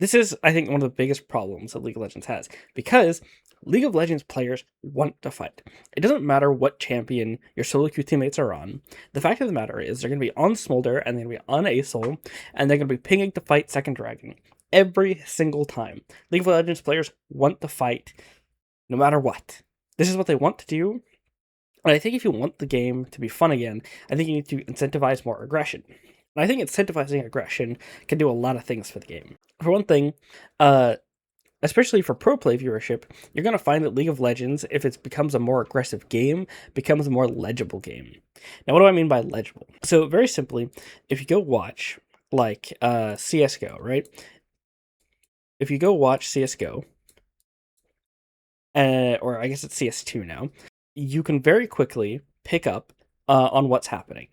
This is, I think, one of the biggest problems that League of Legends has, because League of Legends players want to fight. It doesn't matter what champion your solo queue teammates are on. The fact of the matter is they're going to be on Smolder, and they're going to be on Asol, and they're going to be pinging to fight Second Dragon every single time. League of Legends players want to fight no matter what. This is what they want to do, and I think if you want the game to be fun again, I think you need to incentivize more aggression. And I think incentivizing aggression can do a lot of things for the game. For one thing, especially for pro play viewership, you're going to find that League of Legends, if it becomes a more aggressive game, becomes a more legible game. Now, what do I mean by legible? So, very simply, if you go watch, like, CSGO, right? If you go watch CSGO, or I guess it's CS2 now, you can very quickly pick up on what's happening.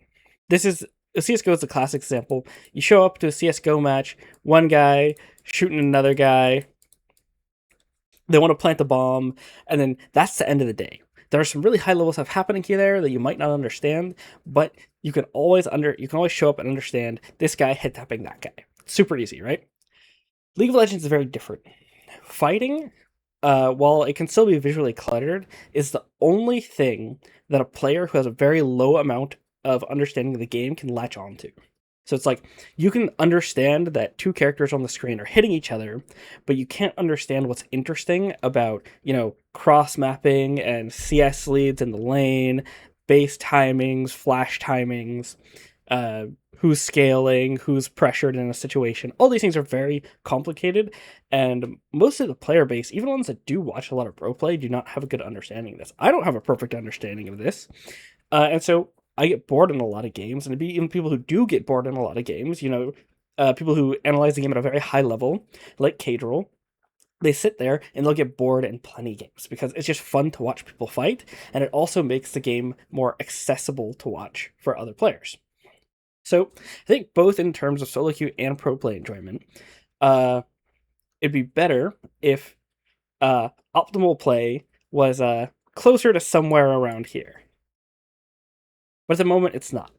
CSGO is a classic example. You show up to a CSGO match, one guy shooting another guy, they want to plant the bomb, and then that's the end of the day. There are some really high level stuff happening here there that you might not understand, but you can always show up and understand this guy head tapping that guy. Super easy, right? League of Legends is very different. Fighting, while it can still be visually cluttered, is the only thing that a player who has a very low amount of understanding of the game can latch onto. So it's like, you can understand that two characters on the screen are hitting each other, but you can't understand what's interesting about, cross-mapping and CS leads in the lane, base timings, flash timings, who's scaling, who's pressured in a situation. All these things are very complicated, and most of the player base, even ones that do watch a lot of pro play, do not have a good understanding of this. I don't have a perfect understanding of this, and so I get bored in a lot of games, and even people who do get bored in a lot of games, people who analyze the game at a very high level, like Cadrel, they sit there and they'll get bored in plenty of games because it's just fun to watch people fight, and it also makes the game more accessible to watch for other players. So I think both in terms of solo queue and pro play enjoyment, it'd be better if optimal play was closer to somewhere around here. But at the moment, it's not.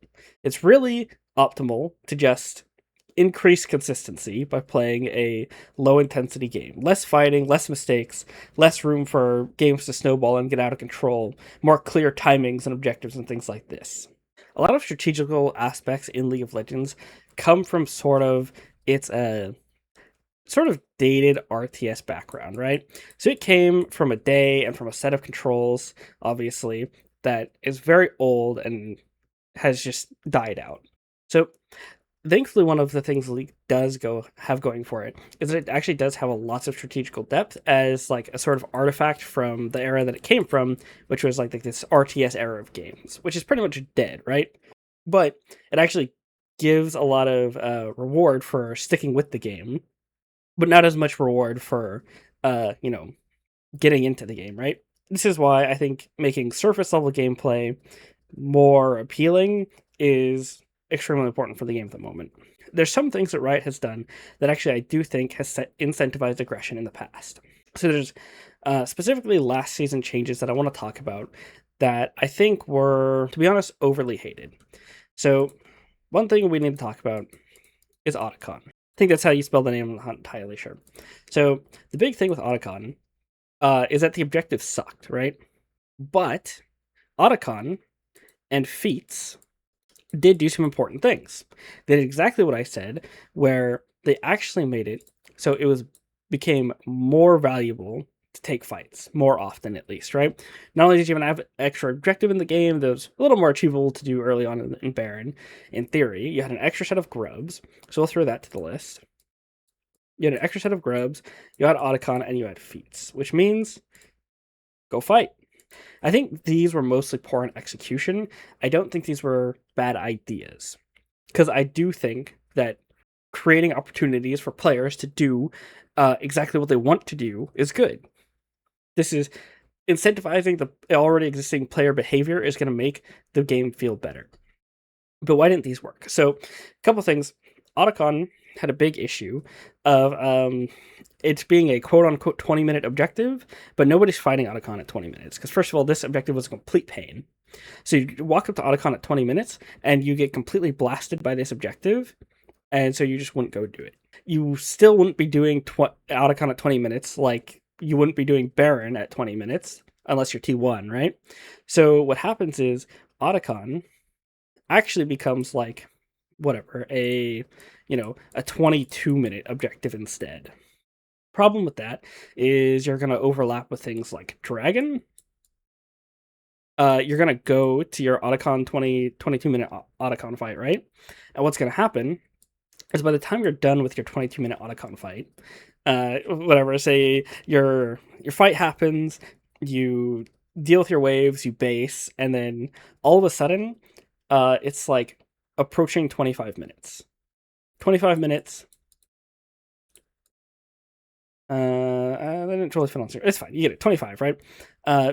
It's really optimal to just increase consistency by playing a low-intensity game. Less fighting, less mistakes, less room for games to snowball and get out of control, more clear timings and objectives and things like this. A lot of strategical aspects in League of Legends come from its sort of dated RTS background, right? So it came from a day and from a set of controls, obviously, that is very old and has just died out. So thankfully, one of the things League does have going for it is that it actually does have a lots of strategical depth as like a sort of artifact from the era that it came from, which was like this RTS era of games, which is pretty much dead, right? But it actually gives a lot of reward for sticking with the game, but not as much reward for getting into the game, right? This is why I think making surface level gameplay more appealing is extremely important for the game at the moment. There's some things that Riot has done that actually I do think has incentivized aggression in the past. So there's specifically last season changes that I want to talk about that I think were, to be honest, overly hated. So one thing we need to talk about is Otacon. I think that's how you spell the name, I'm not entirely sure. So the big thing with Otacon is that the objective sucked, right? But Otacon and feats did do some important things. They did exactly what I said, where they actually made it so it became more valuable to take fights, more often at least, right? Not only did you have an extra objective in the game that was a little more achievable to do early on in Baron, in theory, you had an extra set of grubs, so we'll throw that to the list. You had an extra set of grubs, you had Otacon, and you had feats, which means go fight. I think these were mostly poor in execution. I don't think these were bad ideas, because I do think that creating opportunities for players to do exactly what they want to do is good. This is incentivizing the already existing player behavior is going to make the game feel better. But why didn't these work? So, a couple things. Otacon had a big issue of it's being a quote-unquote 20-minute objective, but nobody's fighting Otacon at 20 minutes. Because first of all, this objective was a complete pain. So you walk up to Otacon at 20 minutes, and you get completely blasted by this objective, and so you just wouldn't go do it. You still wouldn't be doing Otacon at 20 minutes, like you wouldn't be doing Baron at 20 minutes unless you're T1, right? So what happens is Otacon actually becomes like whatever, a 22-minute objective instead. Problem with that is you're going to overlap with things like Dragon. You're going to go to your Otacon 22-minute Otacon fight, right? And what's going to happen is by the time you're done with your 22-minute Otacon fight, whatever, say your fight happens, you deal with your waves, you base, and then all of a sudden, it's like approaching 25 minutes. 25 minutes. I didn't really fit on zero. It's fine. You get it. 25, right?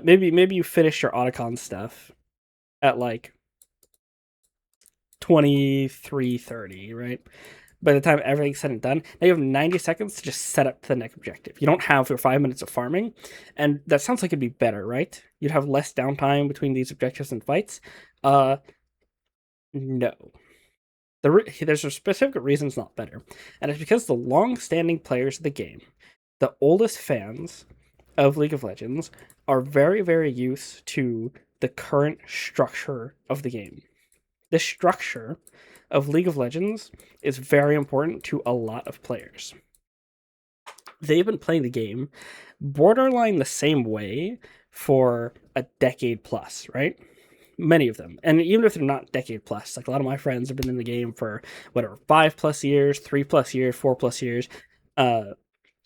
Maybe you finish your Otacon stuff at like 23:30, right? By the time everything's said and done, now you have 90 seconds to just set up the next objective. You don't have your 5 minutes of farming, and that sounds like it'd be better, right? You'd have less downtime between these objectives and fights. No. There's a specific reason it's not better, and it's because the long-standing players of the game, the oldest fans of League of Legends, are very, very used to the current structure of the game. The structure of League of Legends is very important to a lot of players. They've been playing the game borderline the same way for a decade plus, right? Many of them. And even if they're not decade plus, like a lot of my friends have been in the game for whatever, 5+ years, 3+ years, 4+ years,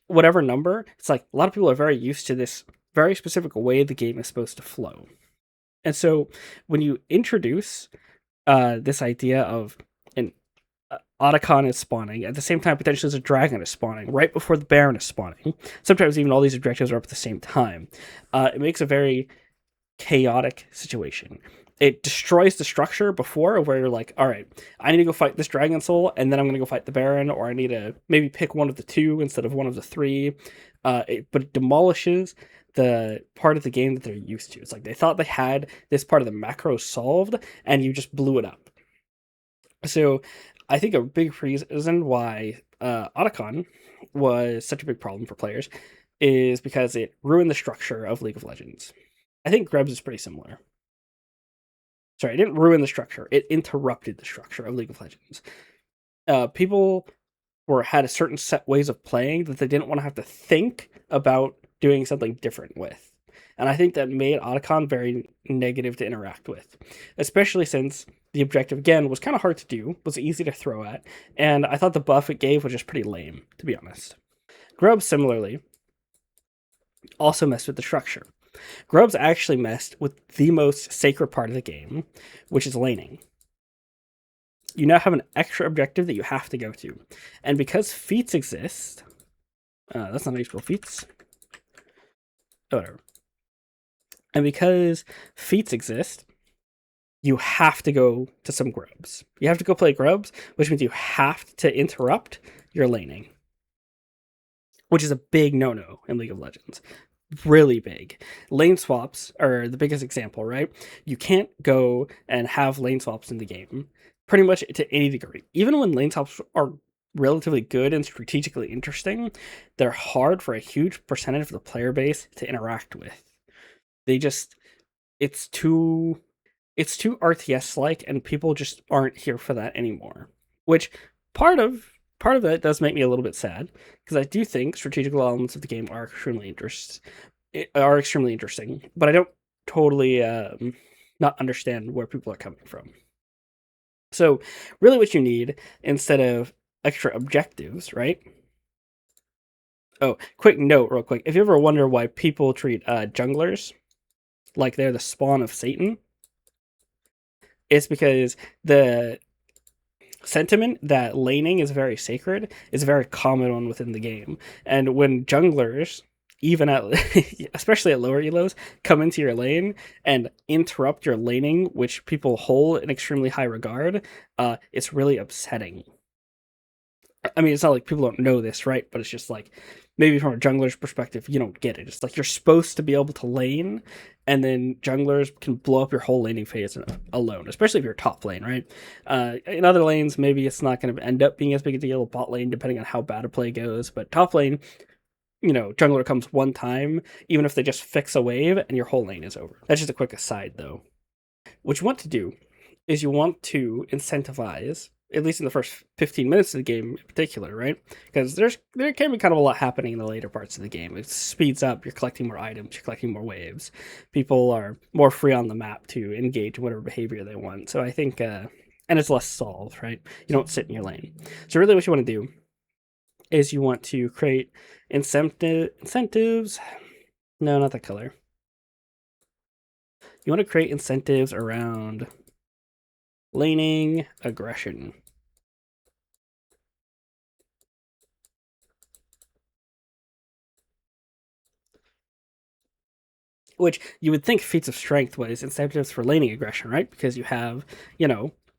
whatever number. It's like a lot of people are very used to this very specific way the game is supposed to flow. And so when you introduce this idea of an Otacon is spawning, at the same time potentially as a dragon is spawning, right before the Baron is spawning, sometimes even all these objectives are up at the same time, it makes a very chaotic situation. It destroys the structure before, where you're like, all right, I need to go fight this Dragon Soul, and then I'm going to go fight the Baron, or I need to maybe pick one of the two instead of one of the three. But it demolishes the part of the game that they're used to. It's like they thought they had this part of the macro solved, and you just blew it up. So I think a big reason why Otacon was such a big problem for players is because it ruined the structure of League of Legends. I think Grebs is pretty similar. Sorry, it didn't ruin the structure. It interrupted the structure of League of Legends. People had a certain set ways of playing that they didn't want to have to think about doing something different with. And I think that made Otacon very negative to interact with, especially since the objective, again, was kind of hard to do, was easy to throw at, and I thought the buff it gave was just pretty lame, to be honest. Grubs, similarly, also messed with the structure. Grubs actually messed with the most sacred part of the game, which is laning. You now have an extra objective that you have to go to. And because feats exist... that's not how you spell feats. Whatever. And because feats exist, you have to go to some grubs. You have to go play grubs, which means you have to interrupt your laning. Which is a big no-no in League of Legends. Really big. Lane swaps are the biggest example, right? You can't go and have lane swaps in the game pretty much to any degree. Even when lane swaps are relatively good and strategically interesting, they're hard for a huge percentage of the player base to interact with. It's too RTS-like, and people just aren't here for that anymore. Which part of that does make me a little bit sad, because I do think strategical elements of the game are extremely interesting, but I don't totally not understand where people are coming from. So really what you need, instead of extra objectives, right? Oh, quick note real quick. If you ever wonder why people treat junglers like they're the spawn of Satan, it's because the sentiment that laning is very sacred is a very common one within the game. And when junglers, even at especially at lower elos, come into your lane and interrupt your laning, which people hold in extremely high regard, it's really upsetting. I mean, it's not like people don't know this, right? But it's just like maybe from a jungler's perspective, you don't get it. It's like you're supposed to be able to lane, and then junglers can blow up your whole laning phase alone, especially if you're top lane, right? In other lanes, maybe it's not going to end up being as big a deal. Bot lane, depending on how bad a play goes, but top lane, jungler comes one time, even if they just fix a wave, and your whole lane is over. That's just a quick aside, though. What you want to do is you want to incentivize, at least in the first 15 minutes of the game in particular, right? Because there can be kind of a lot happening in the later parts of the game. It speeds up, you're collecting more items, you're collecting more waves. People are more free on the map to engage in whatever behavior they want. So I think, and it's less solved, right? You don't sit in your lane. So really what you want to do is you want to create incentives. No, not that color. You want to create incentives around laning aggression. Which you would think feats of strength was incentives for laning aggression, right? Because you have,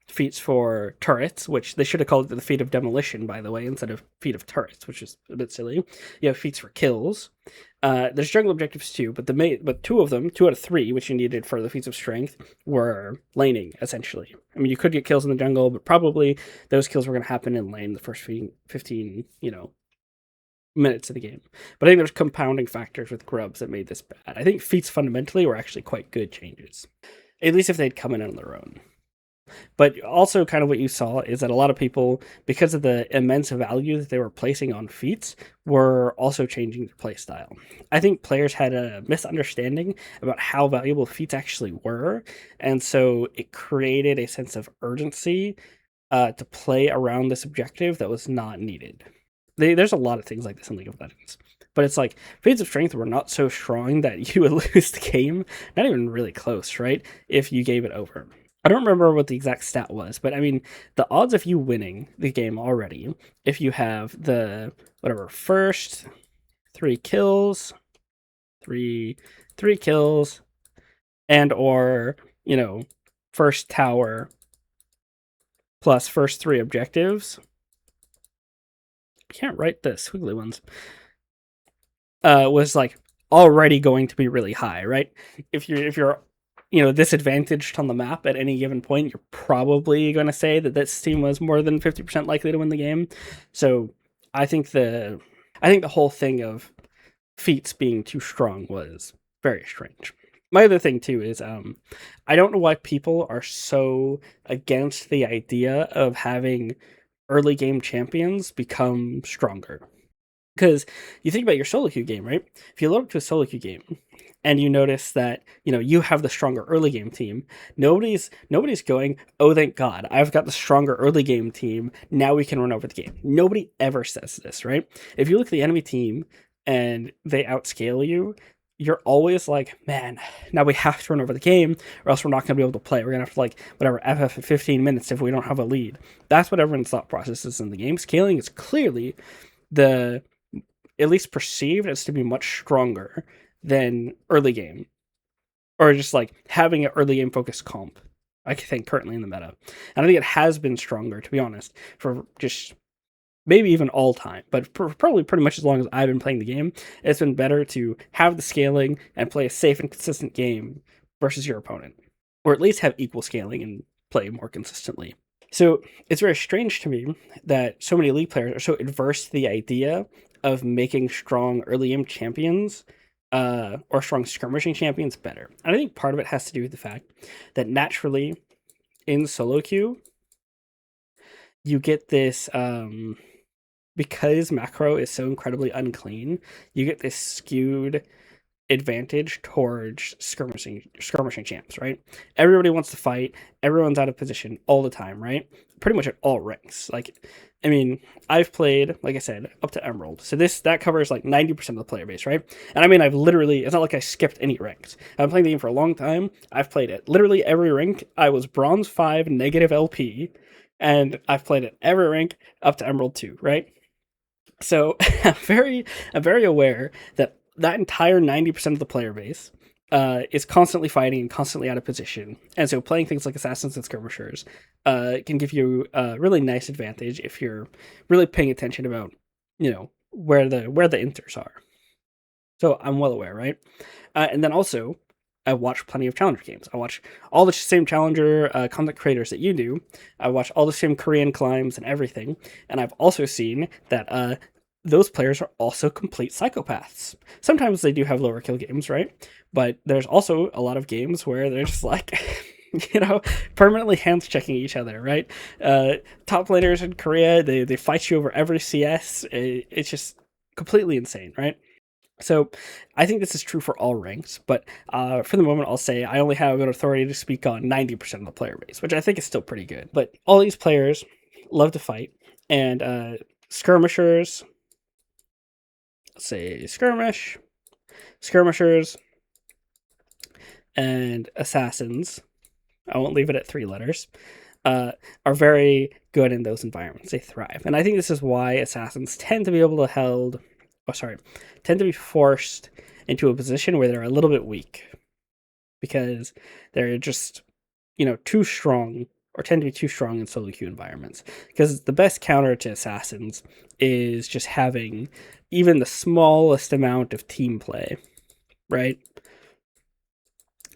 feats for turrets, which they should have called it the feat of demolition, by the way, instead of feat of turrets, which is a bit silly. You have feats for kills. There's jungle objectives too, but two out of three, which you needed for the feats of strength, were laning essentially. I mean, you could get kills in the jungle, but probably those kills were going to happen in lane the first 15, minutes of the game. But I think there's compounding factors with grubs that made this bad. I think feats fundamentally were actually quite good changes, at least if they'd come in on their own. But also, kind of what you saw is that a lot of people, because of the immense value that they were placing on feats, were also changing their playstyle. I think players had a misunderstanding about how valuable feats actually were, and so it created a sense of urgency to play around this objective that was not needed. There's a lot of things like this in League of Legends. But it's like, feats of strength were not so strong that you would lose the game, not even really close, right? If you gave it over. I don't remember what the exact stat was, but I mean, the odds of you winning the game already, if you have the, first three kills, three kills, and or, first tower plus first three objectives. I can't write the squiggly ones. Was like already going to be really high, right? If you're disadvantaged on the map at any given point, you're probably going to say that this team was more than 50% likely to win the game. So I think the whole thing of feats being too strong was very strange. My other thing too is I don't know why people are so against the idea of having early game champions become stronger. Because you think about your solo queue game, right? If you load up to a solo queue game and you notice that, you have the stronger early game team, nobody's going, oh, thank God, I've got the stronger early game team, now we can run over the game. Nobody ever says this, right? If you look at the enemy team and they outscale you, you're always like, man, now we have to run over the game or else we're not going to be able to play. We're going to have to FF at 15 minutes if we don't have a lead. That's what everyone's thought process is in the game. Scaling is clearly at least perceived as to be much stronger than early game, or just like having an early game focused comp. I think currently in the meta, and I think it has been stronger, to be honest, for just maybe even all time, but probably pretty much as long as I've been playing the game. It's been better to have the scaling and play a safe and consistent game versus your opponent, or at least have equal scaling and play more consistently. So it's very strange to me that so many League players are so adverse to the idea of making strong early game champions or strong skirmishing champions better. And I think part of it has to do with the fact that naturally in solo queue, you get this, because macro is so incredibly unclean, you get this skewed advantage towards skirmishing champs, right? Everybody wants to fight, everyone's out of position all the time, right? Pretty much at all ranks. I mean, I've played, like I said, up to Emerald. So that covers like 90% of the player base, right? And I mean, it's not like I skipped any ranks. I've been playing the game for a long time. I've played at literally every rank. I was Bronze 5 negative LP, and I've played at every rank up to Emerald 2, right? So I'm very aware that entire 90% of the player base is constantly fighting and constantly out of position. And so playing things like assassins and skirmishers can give you a really nice advantage if you're really paying attention about, where the inters are. So I'm well aware, right? And then also, I watch plenty of Challenger games. I watch all the same Challenger content creators that you do. I watch all the same Korean climbs and everything. And I've also seen that those players are also complete psychopaths. Sometimes they do have lower kill games, right? But there's also a lot of games where they're just like, permanently hands checking each other, right? Top laners in Korea, they fight you over every CS. It's just completely insane, right? So I think this is true for all ranks, but for the moment, I'll say I only have an authority to speak on 90% of the player base, which I think is still pretty good. But all these players love to fight, and skirmishers, let's say skirmishers, and assassins, I won't leave it at 3 letters, are very good in those environments. They thrive. And I think this is why assassins tend to be able to tend to be forced into a position where they're a little bit weak because they're just, too strong or tend to be too strong in solo queue environments. Because the best counter to assassins is just having even the smallest amount of team play, right?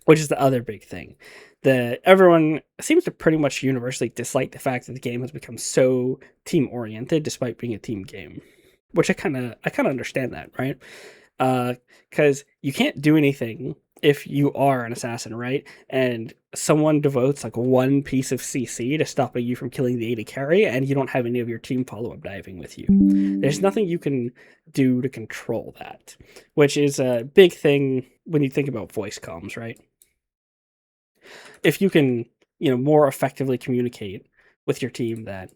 Which is the other big thing. Everyone seems to pretty much universally dislike the fact that the game has become so team oriented despite being a team game, which I kind of understand that, right? Because you can't do anything if you are an assassin, right? And someone devotes like one piece of CC to stopping you from killing the AD carry, and you don't have any of your team follow up diving with you. There's nothing you can do to control that, which is a big thing when you think about voice comms, right? If you can, more effectively communicate with your team that,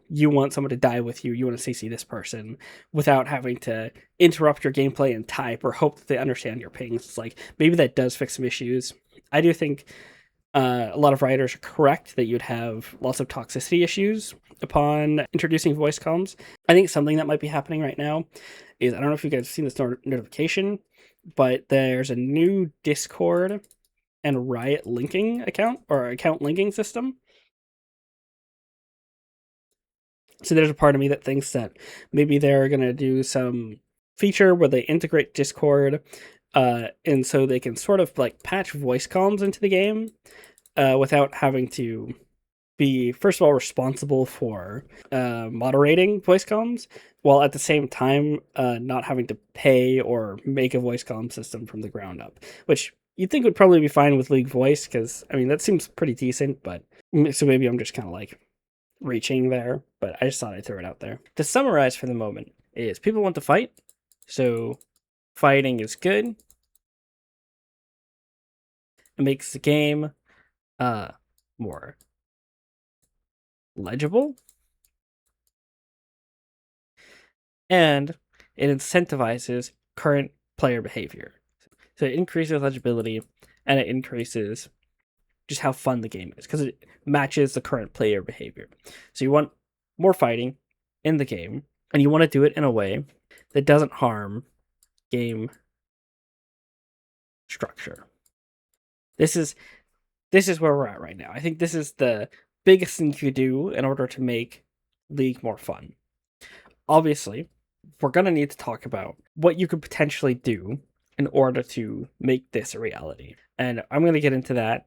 you want someone to die with you, you want to CC this person without having to interrupt your gameplay and type or hope that they understand your pings. It's like, maybe that does fix some issues. I do think a lot of writers are correct that you'd have lots of toxicity issues upon introducing voice comms. I think something that might be happening right now is, I don't know if you guys have seen this notification, but there's a new Discord and Riot linking account or account linking system. So there's a part of me that thinks that maybe they're going to do some feature where they integrate Discord, and so they can sort of like patch voice comms into the game without having to be, first of all, responsible for moderating voice comms, while at the same time not having to pay or make a voice comm system from the ground up, which you'd think would probably be fine with League Voice, because, I mean, that seems pretty decent, but so maybe I'm just kind of like reaching there, but I just thought I'd throw it out there. To summarize for the moment is people want to fight, so fighting is good. It makes the game more legible, and it incentivizes current player behavior. So it increases legibility, and it increases just how fun the game is, because it matches the current player behavior. So you want more fighting in the game, and you want to do it in a way that doesn't harm game structure. This is where we're at right now. I think this is the biggest thing you could do in order to make League more fun. Obviously, we're going to need to talk about what you could potentially do in order to make this a reality. And I'm going to get into that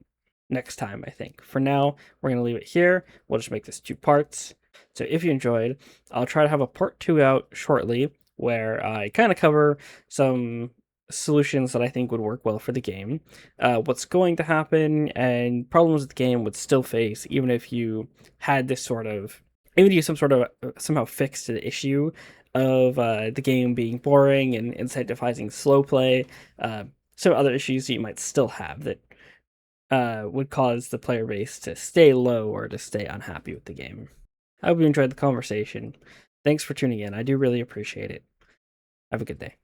next time, I think. For now, we're going to leave it here. We'll just make this 2 parts. So if you enjoyed, I'll try to have a part 2 out shortly where I kind of cover some solutions that I think would work well for the game, what's going to happen, and problems the game would still face even if you had this sort of, even if you somehow fixed the issue of the game being boring and incentivizing slow play. Some other issues you might still have that would cause the player base to stay low or to stay unhappy with the game. I hope you enjoyed the conversation. Thanks for tuning in. I do really appreciate it. Have a good day.